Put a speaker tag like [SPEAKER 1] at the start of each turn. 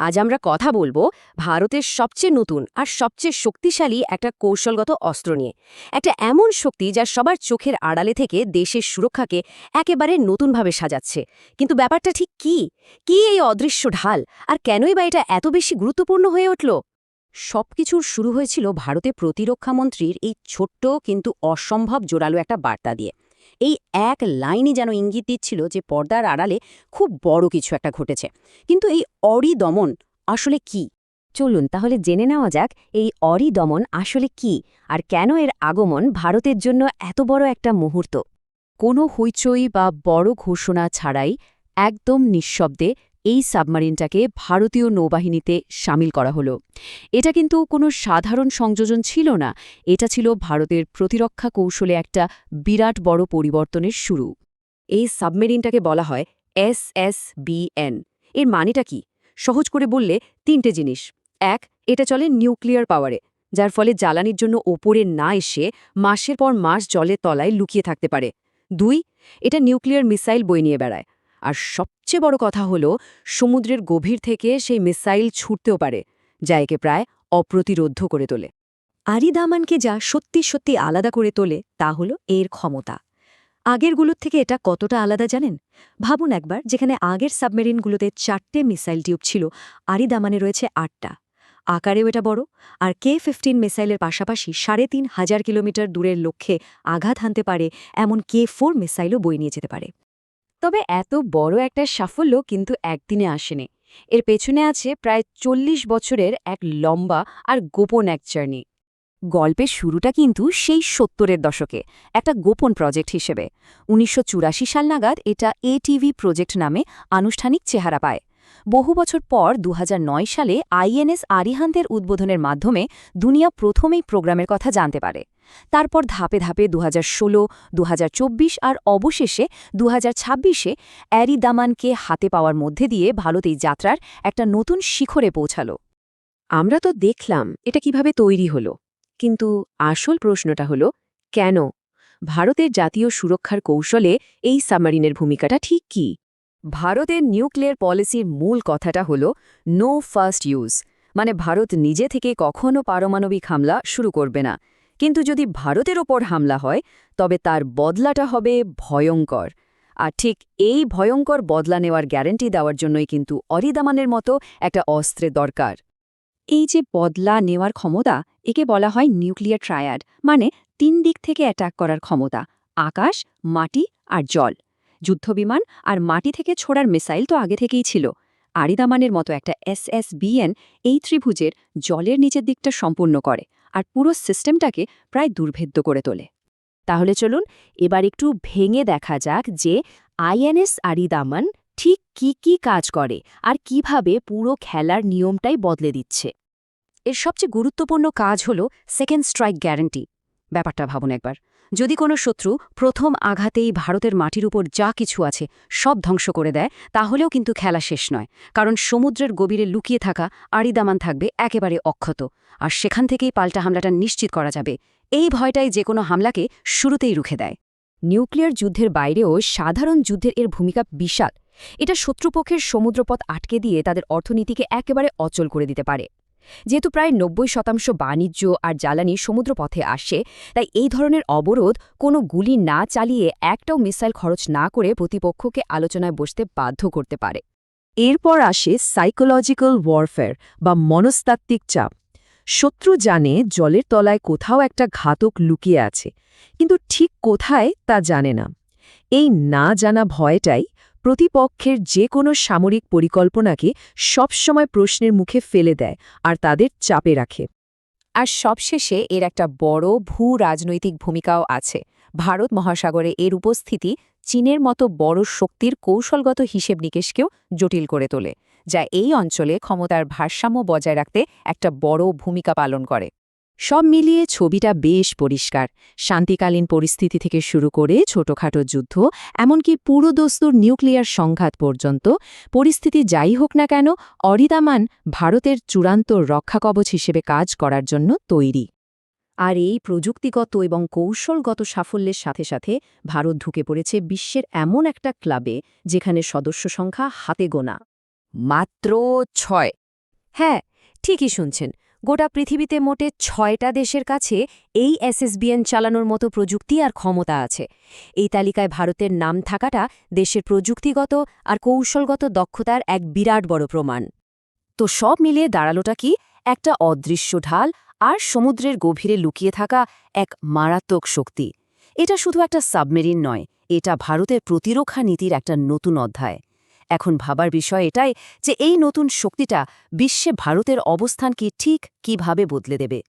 [SPEAKER 1] আজ আমরা কথা বলবো ভারতের সবচেয়ে নতুন আর সবচেয়ে শক্তিশালী একটা কৌশলগত অস্ত্র নিয়ে। একটা এমন শক্তি যা সবার চোখের আড়ালে থেকে দেশের সুরক্ষাকে একেবারে নতুনভাবে সাজাচ্ছে। কিন্তু ব্যাপারটা ঠিক কি কি এই অদৃশ্য ঢাল, আর কেনই বা এটা এত বেশি গুরুত্বপূর্ণ হয়ে উঠল? সবকিছুর শুরু হয়েছিল ভারতের প্রতিরক্ষামন্ত্রীর এই ছোট্ট কিন্তু অসম্ভব জোরালো একটা বার্তা দিয়ে। এই এক লাইনই যেন ইঙ্গিত দিচ্ছিল যে পর্দার আড়ালে খুব বড় কিছু একটা ঘটেছে। কিন্তু এই অরিদমন আসলে কি? চলুন তাহলে জেনে নেওয়া যাক এই অরিদমন আসলে কি, আর কেন এর আগমন ভারতের জন্য এত বড় একটা মুহূর্ত। কোনো হইচই বা বড় ঘোষণা ছাড়াই একদম নিঃশব্দে এই সাবমারিনটাকে ভারতীয় নৌবাহিনীতে সামিল করা হলো। এটা কিন্তু কোনো সাধারণ সংযোজন ছিল না, এটা ছিল ভারতের প্রতিরক্ষা কৌশলে একটা বিরাট বড় পরিবর্তনের শুরু। এই সাবমেরিনটাকে বলা হয় SSBN। এর মানেটা কি? সহজ করে বললে তিনটে জিনিস। এক, এটা চলে নিউক্লিয়ার পাওয়ারে, যার ফলে জ্বালানির জন্য ওপরে না এসে মাসের পর মাস জলের তলায় লুকিয়ে থাকতে পারে। দুই, এটা নিউক্লিয়ার মিসাইল বয়ে নিয়ে বেড়ায়। আর সবচেয়ে বড় কথা হলো সমুদ্রের গভীর থেকে সেই মিসাইল ছুটতেও পারে, যা একে প্রায় অপ্রতিরোধ্য করে তোলে। আরিদামানকে যা সত্যি সত্যি আলাদা করে তোলে তা হলো এর ক্ষমতা। আগেরগুলোর থেকে এটা কতটা আলাদা জানেন? ভাবুন একবার, যেখানে আগের সাবমেরিনগুলোতে 4টে মিসাইল টিউব ছিল, আরিদামানে রয়েছে 8টা। আকারেও এটা বড়, আর K-15 মিসাইলের পাশাপাশি 3,500 কিলোমিটার দূরের লক্ষ্যে আঘাত হানতে পারে এমন K-4 মিসাইলও বয়ে নিয়ে যেতে পারে। তবে এত বড় একটা সাফল্য কিন্তু একদিনে আসেনি। এর পেছনে আছে প্রায় 40 বছরের এক লম্বা আর গোপন এক জার্নি। গল্পের শুরুটা কিন্তু সেই 70-এর দশকে একটা গোপন প্রজেক্ট হিসেবে। 1984 সাল নাগাদ এটা ATV প্রজেক্ট নামে আনুষ্ঠানিক চেহারা পায়। বহু বছর পর 2009 সালে INS আরিহান্তের উদ্বোধনের মাধ্যমে দুনিয়া প্রথমেই প্রোগ্রামের কথা জানতে পারে। তারপর ধাপে ধাপে 2016, 2024 আর অবশেষে 2026-এ অ্যারিদামানকে হাতে পাওয়ার মধ্যে দিয়ে ভারত এই যাত্রার একটা নতুন শিখরে পৌঁছালো। আমরা তো দেখলাম এটা কিভাবে তৈরি হলো, কিন্তু আসল প্রশ্নটা হলো কেন? ভারতের জাতীয় সুরক্ষার কৌশলে এই সাবমারিনের ভূমিকাটা ঠিক কী? ভারতের নিউক্লিয়ার পলিসির মূল কথাটা হলো নো ফার্স্ট ইউজ, মানে ভারত নিজে থেকে কখনো পারমাণবিক হামলা শুরু করবে না। কিন্তু যদি ভারতের ওপর হামলা হয় তবে তার বদলাটা হবে ভয়ঙ্কর। আর ঠিক এই ভয়ঙ্কর বদলা নেওয়ার গ্যারান্টি দেওয়ার জন্যই কিন্তু অরিদামানের মতো একটা অস্ত্রের দরকার। এই যে বদলা নেওয়ার ক্ষমতা, একে বলা হয় নিউক্লিয়ার ট্রায়াড, মানে 3 দিক থেকে অ্যাটাক করার ক্ষমতা: আকাশ, মাটি আর জল। যুদ্ধবিমান আর মাটি থেকে ছোড়ার মিসাইল তো আগে থেকেই ছিল। আরিদামানের মতো একটা SSBN এই ত্রিভুজের জলের নিচের দিকটা সম্পূর্ণ করে আর পুরো সিস্টেমটাকে প্রায় দুর্ভেদ্য করে তোলে। তাহলে চলুন এবার একটু ভেঙে দেখা যাক যে INS আরিদামান ঠিক কি কাজ করে আর কিভাবে পুরো খেলার নিয়মটাই বদলে দিচ্ছে। এর সবচেয়ে গুরুত্বপূর্ণ কাজ হল সেকেন্ড স্ট্রাইক গ্যারান্টি। ব্যাপারটা ভাবুন একবার, যদি কোনো শত্রু প্রথম আঘাতেই ভারতের মাটির উপর যা কিছু আছে সব ধ্বংস করে দেয়, তাহলেও কিন্তু খেলা শেষ নয়, কারণ সমুদ্রের গভীরে লুকিয়ে থাকা আরিদামান থাকবে একেবারে অক্ষত, আর সেখান থেকেই পাল্টা হামলাটা নিশ্চিত করা যাবে। এই ভয়টাই যে কোনো হামলাকে শুরুতেই রুখে দেয়। নিউক্লিয়ার যুদ্ধের বাইরেও সাধারণ যুদ্ধের এর ভূমিকা বিশাল। এটা শত্রুপক্ষের সমুদ্রপথ আটকে দিয়ে তাদের অর্থনীতিকে একেবারে অচল করে দিতে পারে। যেহেতু প্রায় 90% বাণিজ্য আর জ্বালানি সমুদ্রপথে আসে, তাই এই ধরনের অবরোধ কোনো গুলি না চালিয়ে একটাও মিসাইল খরচ না করে প্রতিপক্ষকে আলোচনায় বসতে বাধ্য করতে পারে। এরপর আসে সাইকোলজিক্যাল ওয়ারফেয়ার বা মনস্তাত্ত্বিক চাপ। শত্রু জানে জলের তলায় কোথাও একটা ঘাতক লুকিয়ে আছে, কিন্তু ঠিক কোথায় তা জানে না। এই না জানা ভয়টাই প্রতিপক্ষের যে কোনো সামরিক পরিকল্পনাকে সবসময় প্রশ্নের মুখে ফেলে দেয় আর তাদের চাপে রাখে। আর সবশেষে এর একটা বড় ভূ-রাজনৈতিক ভূমিকাও আছে। ভারত মহাসাগরে এর উপস্থিতি চীনের মতো বড় শক্তির কৌশলগত হিসেব নিকেশকেও জটিল করে তোলে, যা এই অঞ্চলে ক্ষমতার ভারসাম্য বজায় রাখতে একটা বড় ভূমিকা পালন করে। সব মিলিয়ে ছবিটা বেশ পরিষ্কার। শান্তিকালীন পরিস্থিতি থেকে শুরু করে ছোটখাটো যুদ্ধ, এমনকি পুরোদস্তুর নিউক্লিয়ার সংঘাত পর্যন্ত, পরিস্থিতি যাই হোক না কেন, অরিদামান ভারতের চূড়ান্ত রক্ষাকবচ হিসেবে কাজ করার জন্য তৈরি। আর এই প্রযুক্তিগত এবং কৌশলগত সাফল্যের সাথে সাথে ভারত ঢুকে পড়েছে বিশ্বের এমন একটা ক্লাবে যেখানে সদস্য সংখ্যা হাতে গোনা। মাত্র 6। হ্যাঁ, ঠিকই শুনছেন। গোটা পৃথিবীতে মোটে ৬টা দেশের কাছে এই এসএসবিএন চালানোর মতো প্রযুক্তি আর ক্ষমতা আছে। এই তালিকায় ভারতের নাম থাকাটা দেশের প্রযুক্তিগত আর কৌশলগত দক্ষতার এক বিরাট বড় প্রমাণ। তো সব মিলিয়ে দাঁড়ালোটা কি? একটা অদৃশ্য ঢাল আর সমুদ্রের গভীরে লুকিয়ে থাকা এক মারাত্মক শক্তি। এটা শুধু একটা সাবমেরিন নয়, এটা ভারতের প্রতিরক্ষা নীতির একটা নতুন অধ্যায়। এখন ভাবার বিষয় এটাই যে এই নতুন শক্তিটা বিশ্বে ভারতের অবস্থান কি ঠিক কিভাবে বদলে দেবে।